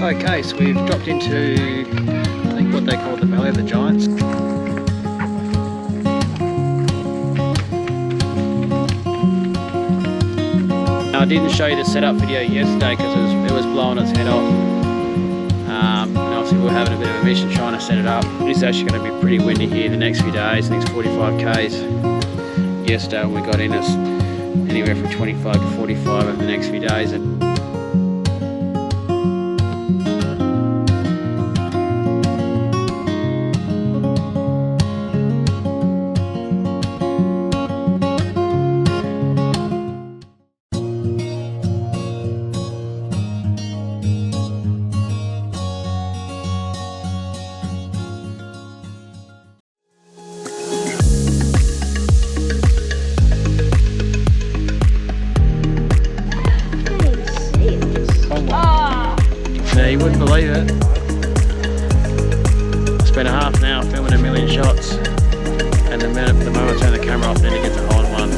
Okay, so we've dropped into, I think, what they call the Valley of the Giants. Now, I didn't show you the setup video yesterday because it was blowing its head off. And obviously we're having a bit of a mission trying to set it up. It's actually going to be pretty windy here the next few days, the next 45 k's. Yesterday we got in us anywhere from 25 to 45 over the next few days. You wouldn't believe it. I spent a half an hour filming a million shots, and the moment I turn the camera off, then it gets a hole in one.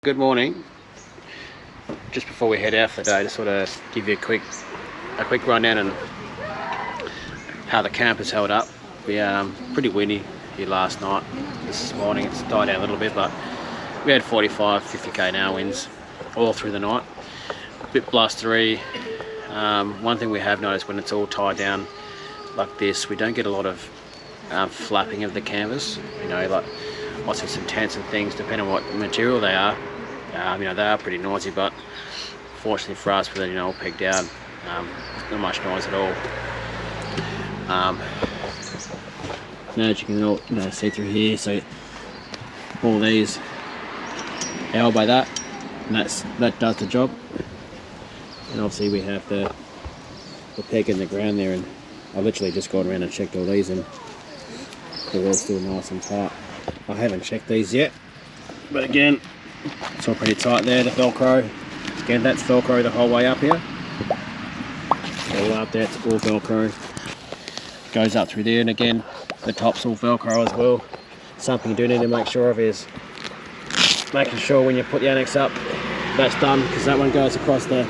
Good morning. Just before we head out for the day, to sort of give you a quick rundown on how the camp has held up. We pretty windy here last night. This morning it's died down a little bit, but we had 45, 50k an hour winds all through the night. A bit blustery. One thing we have noticed when it's all tied down like this, we don't get a lot of flapping of the canvas. You know, like lots of some tents and things, depending on what material they are. You know, they are pretty noisy, but fortunately for us, with it, you know, all pegged down, not much noise at all. Now as you can all, you know, see through here, so all these held by that, and that does the job. And obviously we have the peg in the ground there, and I've literally just gone around and checked all these, and they're all still nice and tight. I haven't checked these yet, but again, it's all pretty tight there. The Velcro, again, that's Velcro the whole way up here. All up there, it's all Velcro. Goes up through there, and again, the top's all Velcro as well. Something you do need to make sure of is making sure when you put the annex up, that's done, because that one goes across the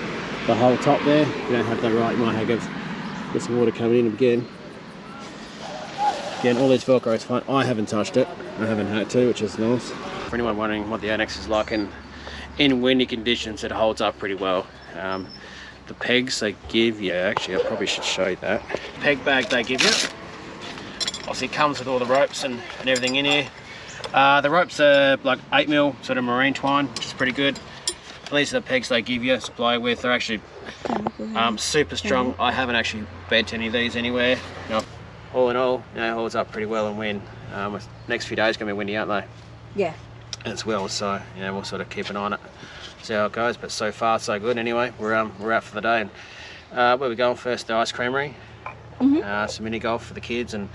whole top there. If you don't have that right, you might get some water coming in again. Again, all this Velcro is fine. I haven't touched it. I haven't had to, which is nice. For anyone wondering what the annex is like in windy conditions, it holds up pretty well. The pegs they give you, actually I probably should show you that. Peg bag they give you, obviously it comes with all the ropes and everything in here. The ropes are like 8mm sort of marine twine, which is pretty good. These are the pegs they give you, supply with. They're actually super strong. I haven't actually bent any of these anywhere. You know, all in all, you know, it holds up pretty well in wind. Next few days going to be windy, aren't they? Yeah. As well, so you know, we'll sort of keep an eye on it, see how it goes. But so far so good. Anyway, we're out for the day. And where we're going first, the ice creamery, some mini golf for the kids, and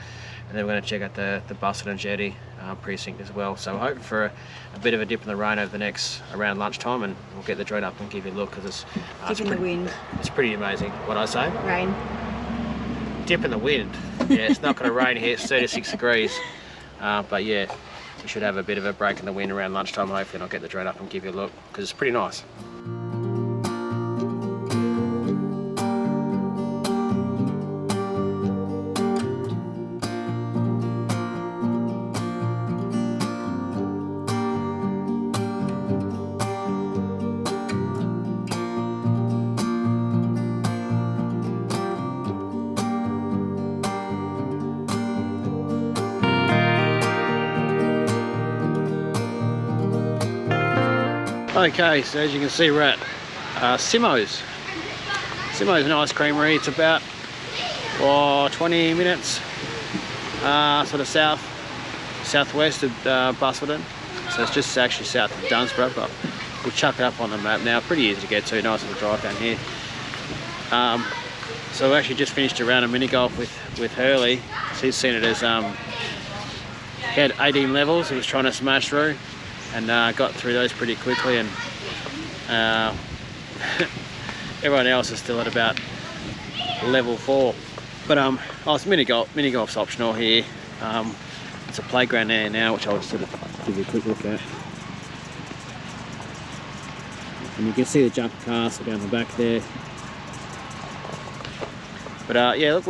then we're going to check out the Busselton jetty precinct as well. So we're hoping for a bit of a dip in the rain over the next around lunchtime, and we'll get the drone up and give you a look, because it's in the wind. It's pretty amazing. What I say? Rain. Dip in the wind. Yeah, it's not going to rain here. It's 36 degrees. But yeah, we should have a bit of a break in the wind around lunchtime. Hopefully, and I'll get the drone up and give you a look, because it's pretty nice. Okay, so as you can see, we're at Simo's. Simo's an ice creamery. It's about or 20 minutes, sort of southwest of Busselton. So it's just actually south of Dunsborough, but we'll chuck it up on the map now. Pretty easy to get to, nice little drive down here. So we actually just finished a round of mini golf with Hurley. So he's seen it as he had 18 levels he was trying to smash through, and got through those pretty quickly, and everyone else is still at about level 4. But it's mini golf's optional here. It's a playground there now, which I'll sort of give you a quick look at. And you can see the jumper castle down the back there. But yeah, look,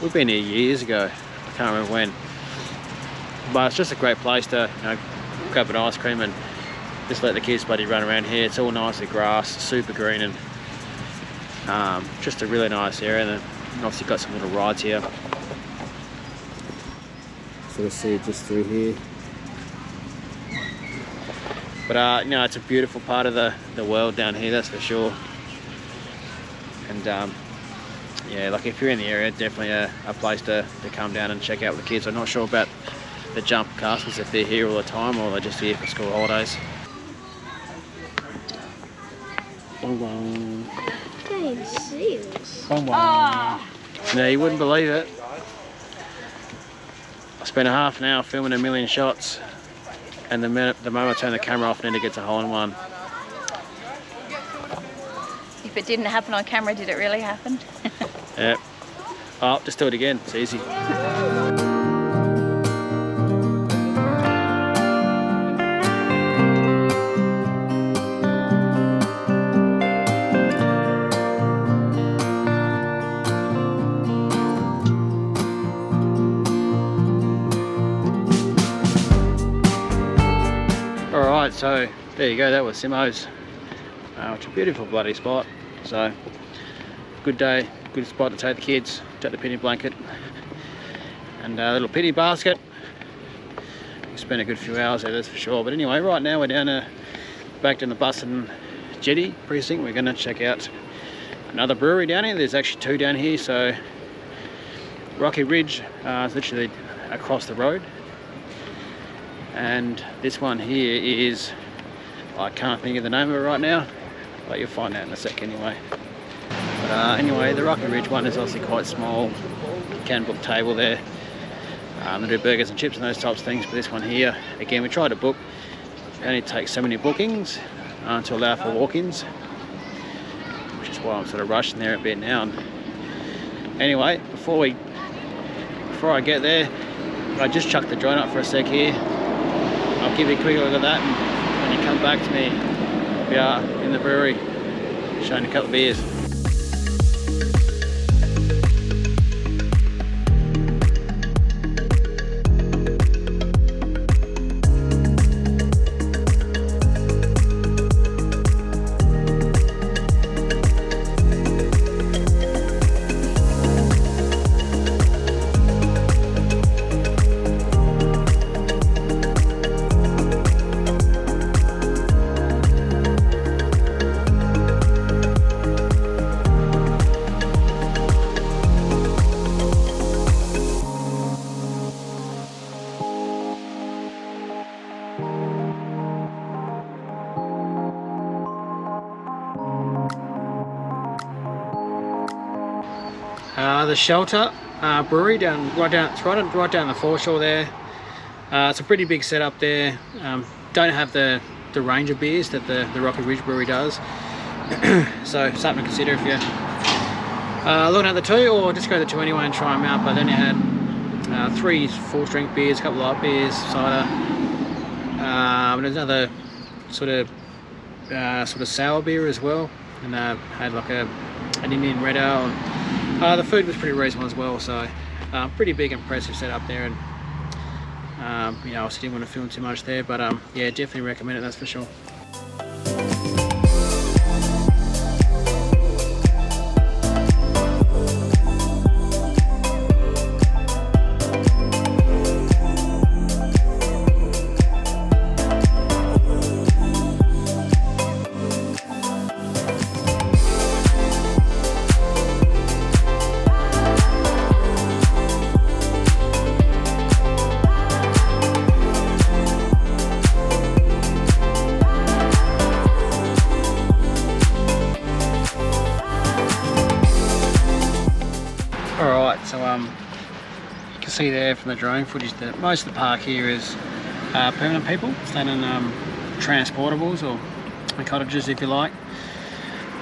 we've been here years ago. I can't remember when. But it's just a great place to, you know, grab an ice cream and just let the kids bloody run around here. It's all nicely grass, super green, and just a really nice area. And then obviously got some little rides here. Sort of see it just through here. But you know, it's a beautiful part of the world down here, that's for sure. And yeah, like if you're in the area, definitely a place to come down and check out with the kids. I'm not sure about the jump castles, if they're here all the time or they're just here for school holidays. I can't even see this. No, you wouldn't believe it. I spent a half an hour filming 1 million shots, and the moment I turn the camera off, Nina gets a hole in one. If it didn't happen on camera, did it really happen? Yep. Oh, just do it again. It's easy. Alright, so there you go, that was Simo's. It's a beautiful bloody spot. So, good day, good spot to take the kids, take the picnic blanket and a little picnic basket. We spent a good few hours there, that's for sure. But anyway, right now we're back down the Busselton Jetty precinct. We're going to check out another brewery down here. There's actually 2 down here. So Rocky Ridge is literally across the road, and this one here is, I can't think of the name of it right now, but you'll find out in a sec anyway. But anyway, the Rocky Ridge one is obviously quite small. You can book table there. They do burgers and chips and those types of things. But this one here, again, we tried to book. It only takes so many bookings to allow for walk-ins, which is why I'm sort of rushing there a bit now. And anyway, before I get there, I just chucked the joint up for a sec here. I'll give you a quick look at that, and when you come back to me, we are in the brewery, showing a couple of beers. The Shelter Brewery right down the foreshore there. It's a pretty big setup there. Don't have the range of beers that the Rocky Ridge Brewery does, so something to consider if you're looking at the 2, or just go to the 2 anyway and try them out. But then you had 3 full strength beers, a couple of light beers, cider, and there's another sort of sour beer as well, and had like an Indian Red Ale. And the food was pretty reasonable as well, so pretty big, impressive setup there. And you know, I didn't want to film too much there, but yeah, definitely recommend it, that's for sure. can see there from the drone footage that most of the park here is permanent people staying in transportables or cottages, if you like.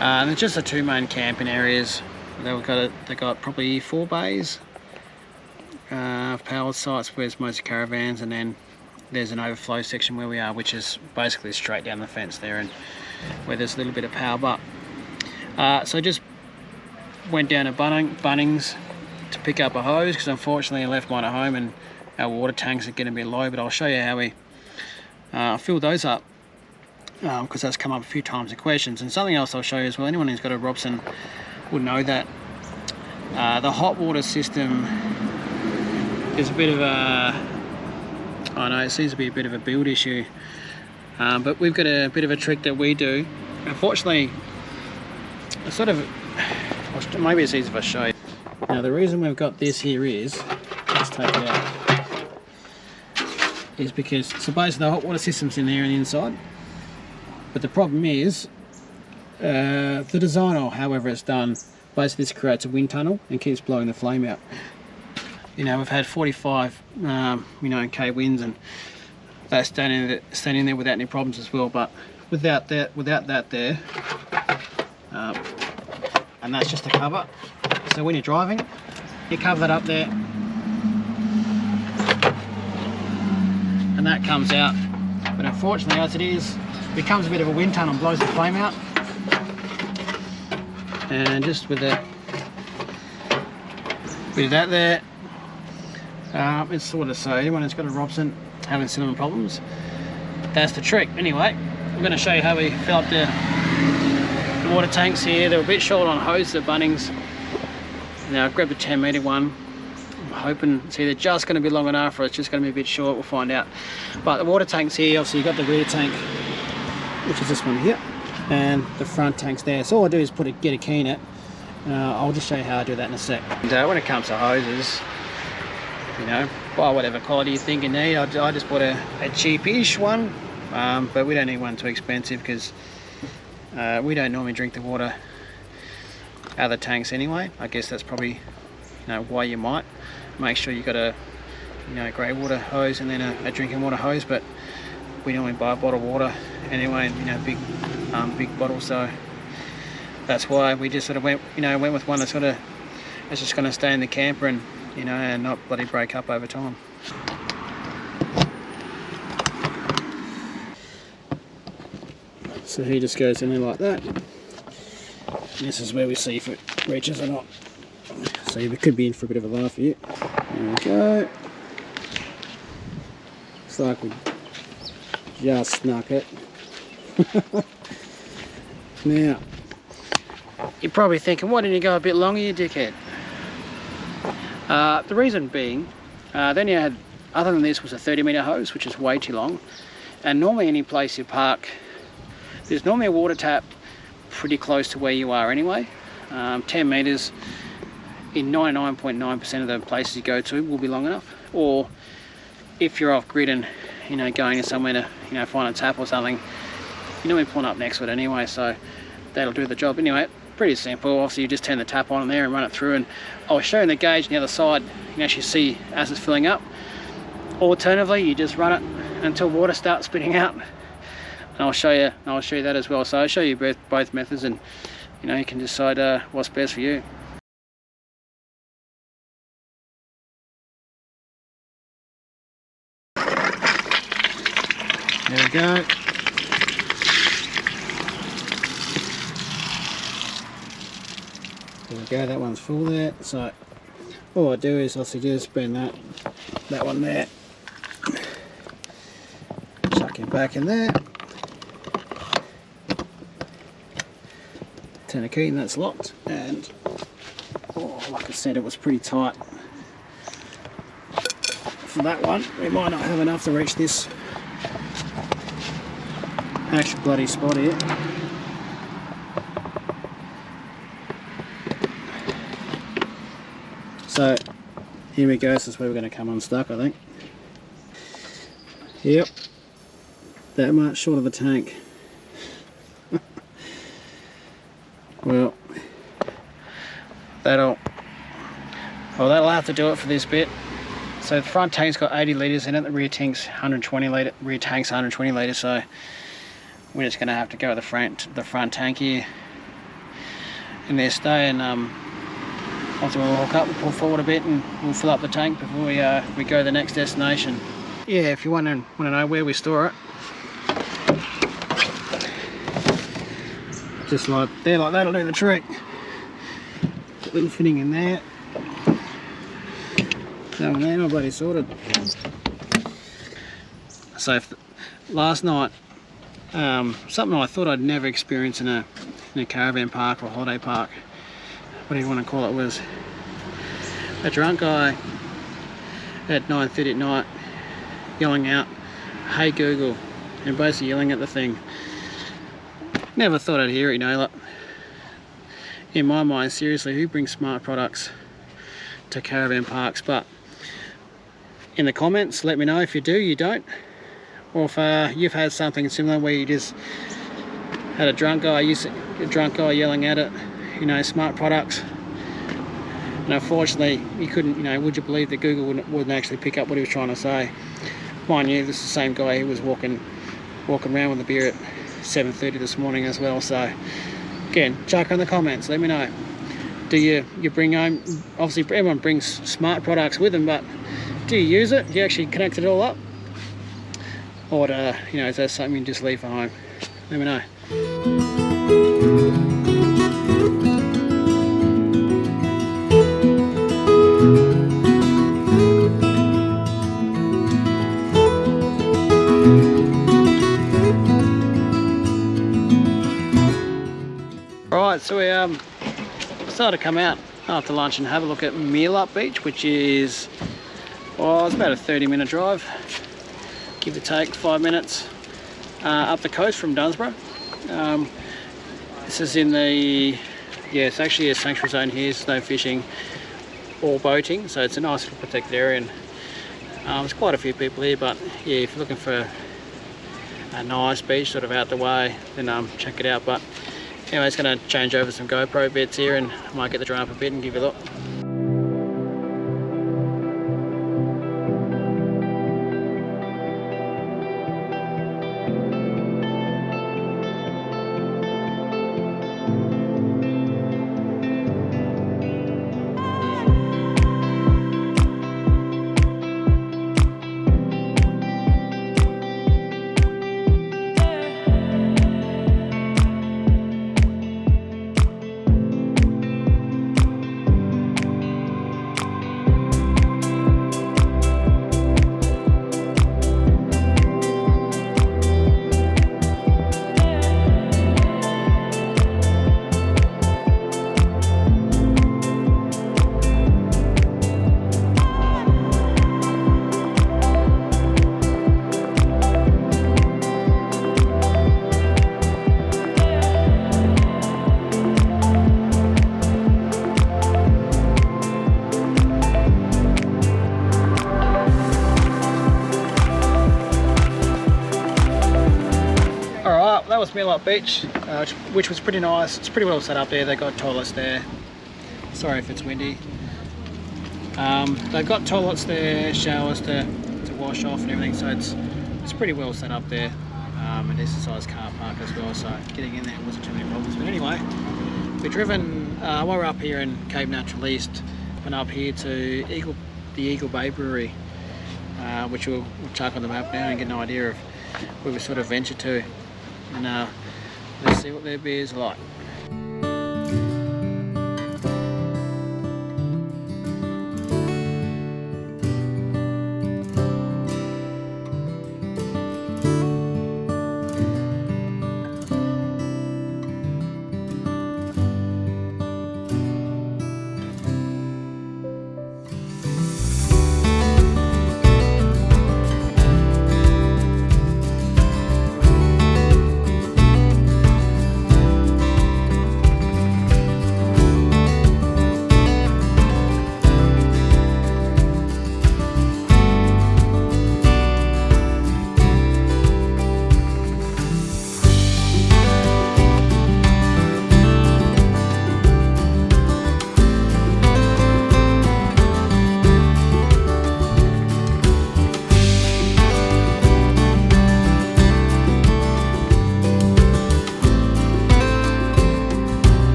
And it's just the two main camping areas. They've got probably 4 bays of powered sites where there's most caravans, and then there's an overflow section where we are, which is basically straight down the fence there, and where there's a little bit of power. But so just went down to Bunnings to pick up a hose, because unfortunately I left mine at home and our water tanks are getting a bit low. But I'll show you how we fill those up, because that's come up a few times in questions. And something else I'll show you as well, anyone who's got a Robson would know that the hot water system is a bit of a, I know it seems to be a bit of a build issue, but we've got a bit of a trick that we do. Unfortunately, sort of, maybe it's easy if I show you. Now the reason we've got this here is, let's take it out, is because, so basically the hot water system's in there on the inside, but the problem is the design, or however it's done, basically this creates a wind tunnel and keeps blowing the flame out. You know, we've had 45 K winds, and that's standing there without any problems as well. But without that there, and that's just a cover. So when you're driving, you cover that up there, and that comes out. But unfortunately, as it is, it becomes a bit of a wind tunnel and blows the flame out. And just with that there, it's sort of, so anyone who's got a Robson having similar problems, that's the trick. Anyway, I'm going to show you how we fill up the water tanks here. They're a bit short on hose at Bunnings. Now I've grabbed a 10-metre one. I'm hoping it's either just going to be long enough or it's just going to be a bit short. We'll find out. But the water tanks here, obviously you've got the rear tank, which is this one here, and the front tank's there. So all I do is get a key in it. I'll just show you how I do that in a sec. And when it comes to hoses, you know, buy whatever quality you think you need. I just bought a cheapish one, but we don't need one too expensive, because we don't normally drink the water out of the tanks anyway. I guess that's probably, why you might make sure you got a grey water hose and then a drinking water hose. But we normally buy bottled water anyway, big bottles. So that's why we just sort of went with one that sort of is just going to stay in the camper and and not bloody break up over time. So he just goes in there like that. And this is where we see if it reaches or not. So we could be in for a bit of a laugh here. There we go. Looks like we just snuck it. Now, you're probably thinking, why didn't you go a bit longer, you dickhead? The reason being, then you had, other than this was a 30-metre hose, which is way too long. And normally any place you park, there's normally a water tap pretty close to where you are anyway. 10 metres in 99.9% of the places you go to will be long enough. Or if you're off grid and going to somewhere to find a tap or something, you're normally pulling up next to it anyway, so that'll do the job. Anyway, pretty simple. Obviously you just turn the tap on there and run it through, and I'll show you the gauge on the other side. You can actually see as it's filling up. Alternatively, you just run it until water starts spitting out, and I'll show you that as well. So I'll show you both methods, and you can decide what's best for you. There we go. There we go, that one's full there. So all I do is obviously just bend that one there, chuck it back in there, turn the key and that's locked. And like I said, it was pretty tight for that one. We might not have enough to reach this actual bloody spot here. So here we go, this is where we're going to come unstuck, I think. Yep, that much short of the tank. Well, that'll have to do it for this bit. So the front tank's got 80 litres in it, the rear tank's 120 litres, so we're just going to have to go with the front tank here in there stay, and once we'll hook up, we'll pull forward a bit and we'll fill up the tank before we go to the next destination. Yeah, if you want to know where we store it, just like there, like that'll do the trick. Put a little fitting in there. That one there, all bloody sorted. So last night, something I thought I'd never experience in a caravan park or a holiday park, whatever you want to call it, was a drunk guy at 9:30 at night yelling out, "Hey Google," and basically yelling at the thing. Never thought I'd hear it, you know. Like, in my mind, seriously, who brings smart products to caravan parks? But in the comments, let me know if you do, you don't, or if you've had something similar where you just had a drunk guy yelling at it, you know, smart products, and unfortunately you couldn't, you know, would you believe that Google wouldn't actually pick up what he was trying to say? Mind you, this is the same guy who was walking around with a beer at 7:30 this morning as well. So again, chuck in the comments, let me know. Do you bring home, obviously everyone brings smart products with them, but do you use it? Do you actually connect it all up? Or you know, is that something you just leave for home? Let me know. Alright, so we decided to come out after lunch and have a look at Meelup Beach, which is, well, it's about a 30-minute drive, give or take 5 minutes, up the coast from Dunsborough. This is in the, yeah, it's actually a sanctuary zone here. There's no fishing or boating, so it's a nice little protected area, and there's quite a few people here. But yeah, if you're looking for a nice beach sort of out the way, then check it out. But anyway, it's going to change over some GoPro bits here, and I might get the drone up a bit and give you a look. That was Meelup Beach, which was pretty nice. It's pretty well set up there. They got toilets there. Sorry if it's windy. They've got toilets there, showers to wash off and everything, so it's pretty well set up there. A decent sized car park as well, so getting in there wasn't too many problems. But anyway, we've driven, while we're up here in Cape Naturaliste, went up here to the Eagle Bay Brewery, which we'll chuck on the map now and get an idea of where we sort of venture to. And let's see what their beer's like.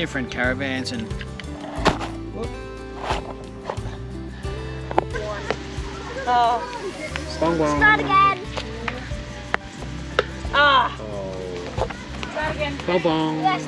different caravans and. Oh. Bong bong. Start again. Ah. Oh. Start again. Bong bong.